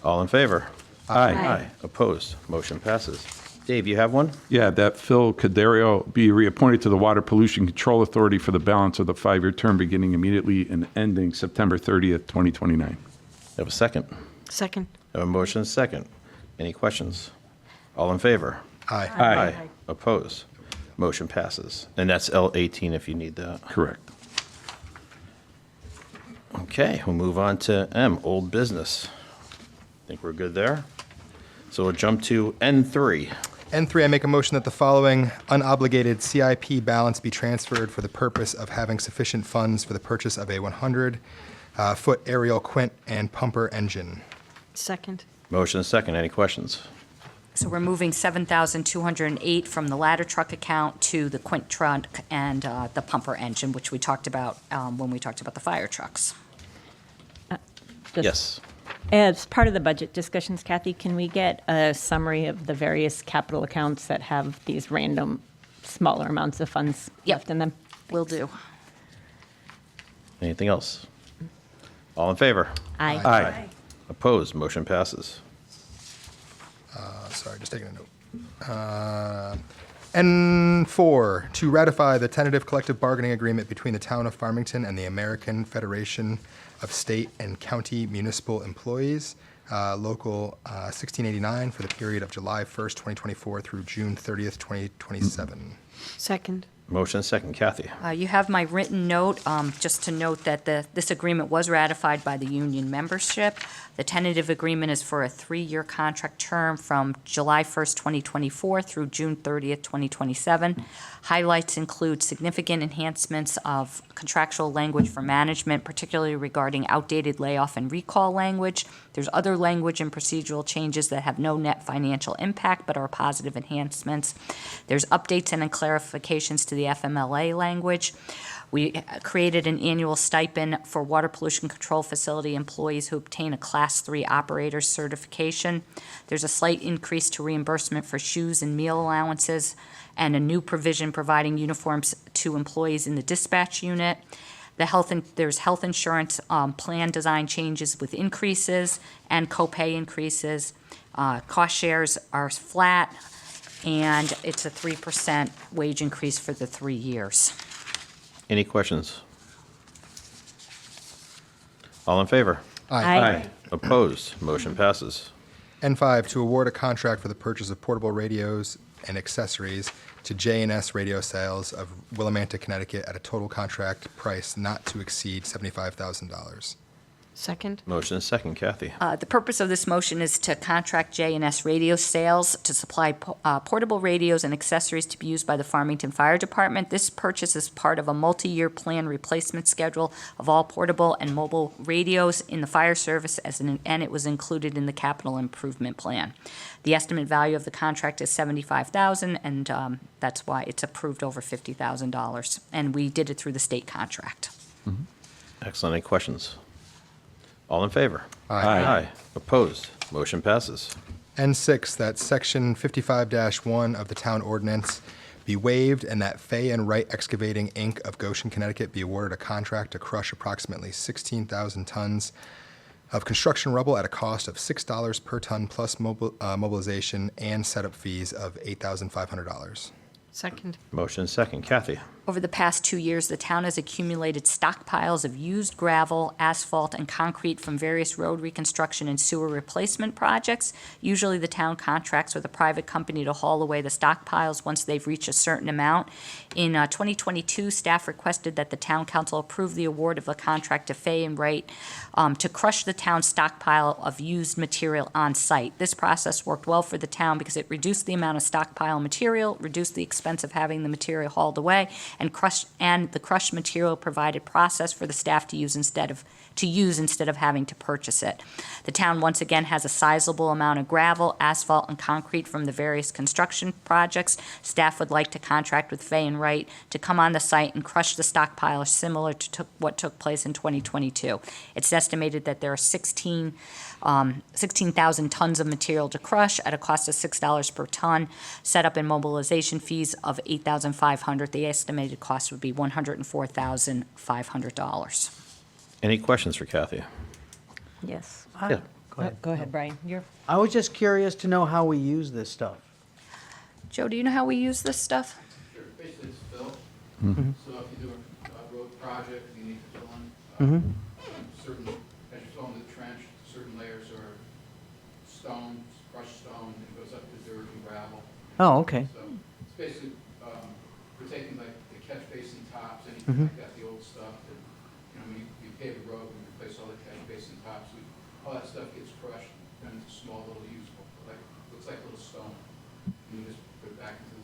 All in favor? Aye. Aye. Opposed? Motion passes. Dave, you have one? Yeah, that Phil Cadario be reappointed to the Water Pollution Control Authority for the balance of the 5-year term beginning immediately and ending September 30th, 2029. I have a second. Second. I have a motion is second. Any questions? All in favor? Aye. Aye. Opposed? Motion passes. And that's L18 if you need that. Correct. Okay, we'll move on to M, old business. Think we're good there? So we'll jump to N3. N3, I make a motion that the following unobligated CIP balance be transferred for the purpose of having sufficient funds for the purchase of a 100-foot aerial quint and pumper engine. Second. Motion is second. Any questions? So we're moving 7,208 from the ladder truck account to the quint truck and the pumper engine, which we talked about when we talked about the fire trucks. Just Yes. As part of the budget discussions, Kathy, can we get a summary of the various capital accounts that have these random smaller amounts of funds left in them? Will do. Anything else? All in favor? Aye. Aye. Opposed? Motion passes. Sorry, just taking a note. N4, to ratify the tentative collective bargaining agreement between the Town of Farmington and the American Federation of State and County Municipal Employees, Local 1689, for the period of July 1st, 2024 through June 30th, 2027. Second. Motion second. Kathy? You have my written note, just to note that this agreement was ratified by the union membership. The tentative agreement is for a 3-year contract term from July 1st, 2024 through June 30th, 2027. Highlights include significant enhancements of contractual language for management, particularly regarding outdated layoff and recall language. There's other language and procedural changes that have no net financial impact but are positive enhancements. There's updates and clarifications to the FMLA language. We created an annual stipend for water pollution control facility employees who obtain a Class 3 operator certification. There's a slight increase to reimbursement for shoes and meal allowances, and a new provision providing uniforms to employees in the dispatch unit. There's health insurance plan design changes with increases and copay increases. Cost shares are flat, and it's a 3% wage increase for the 3 years. Any questions? All in favor? Aye. Opposed? Motion passes. N5, to award a contract for the purchase of portable radios and accessories to J&S Radio Sales of Willimantic, Connecticut, at a total contract price not to exceed $75,000. Second. Motion is second. Kathy? The purpose of this motion is to contract J&S Radio Sales to supply portable radios and accessories to be used by the Farmington Fire Department. This purchase is part of a multi-year plan replacement schedule of all portable and mobile radios in the fire service, and it was included in the capital improvement plan. The estimate value of the contract is $75,000, and that's why it's approved over $50,000. And we did it through the state contract. Excellent. Any questions? All in favor? Aye. Opposed? Motion passes. N6, that Section 55-1 of the town ordinance be waived and that Fay and Wright Excavating, Inc. of Goshen, Connecticut be awarded a contract to crush approximately 16,000 tons of construction rubble at a cost of $6 per ton plus mobilization and setup fees of $8,500. Second. Motion is second. Kathy? Over the past 2 years, the town has accumulated stockpiles of used gravel, asphalt, and concrete from various road reconstruction and sewer replacement projects. Usually, the town contracts with a private company to haul away the stockpiles once they've reached a certain amount. In 2022, staff requested that the town council approve the award of a contract to Fay and Wright to crush the town's stockpile of used material on site. This process worked well for the town because it reduced the amount of stockpile material, reduced the expense of having the material hauled away, and the crushed material provided process for the staff to use instead of having to purchase it. The town once again has a sizable amount of gravel, asphalt, and concrete from the various construction projects. Staff would like to contract with Fay and Wright to come on the site and crush the stockpile similar to what took place in 2022. It's estimated that there are 16,000 tons of material to crush at a cost of $6 per ton, setup and mobilization fees of $8,500. The estimated cost would be $104,500. Any questions for Kathy? Yes. Yeah. Go ahead, Brian. I was just curious to know how we use this stuff. Joe, do you know how we use this stuff? Sure, basically it's fill. Mm-hmm. So if you do a road project, you need to fill in certain, as you fill in the trench, certain layers are stone, crushed stone, and it goes up to dirt and gravel. Oh, okay. So it's basically, we're taking like the catch basin tops, anything like that, the old stuff that, when you pave a road, we replace all the catch basin tops, all that stuff gets crushed and into small little usable, looks like little stone. And you just put it back into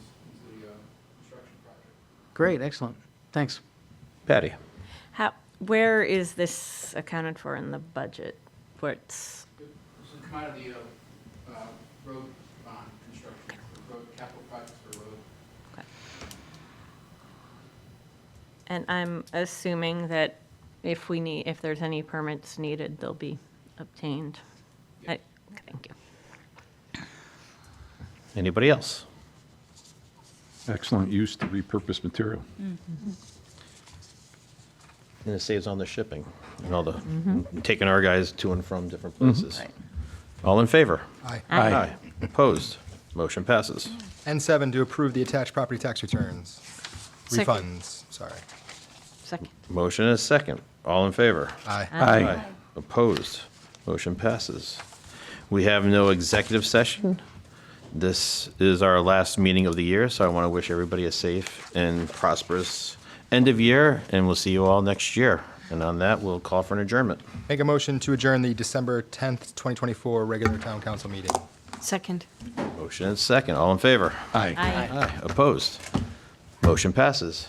the construction project. Great, excellent. Thanks. Patty? Where is this accounted for in the budget? What's This will come out of the road bond And I'm assuming that if there's any permits needed, they'll be obtained. Thank you. Anybody else? Excellent use to repurpose material. And it saves on the shipping and all the, taking our guys to and from different places. All in favor? Aye. Aye. Opposed? Motion passes. N7, to approve the attached property tax returns. Second. Refunds, sorry. Second. Motion is second. All in favor? Aye. Aye. Opposed? Motion passes. We have no executive session. This is our last meeting of the year, so I want to wish everybody a safe and prosperous end of year, and we'll see you all next year. And on that, we'll call for an adjournment. Make a motion to adjourn the December 10th, 2024 regular town council meeting. Second. Motion is second. All in favor? Aye. Aye. Opposed? Motion passes.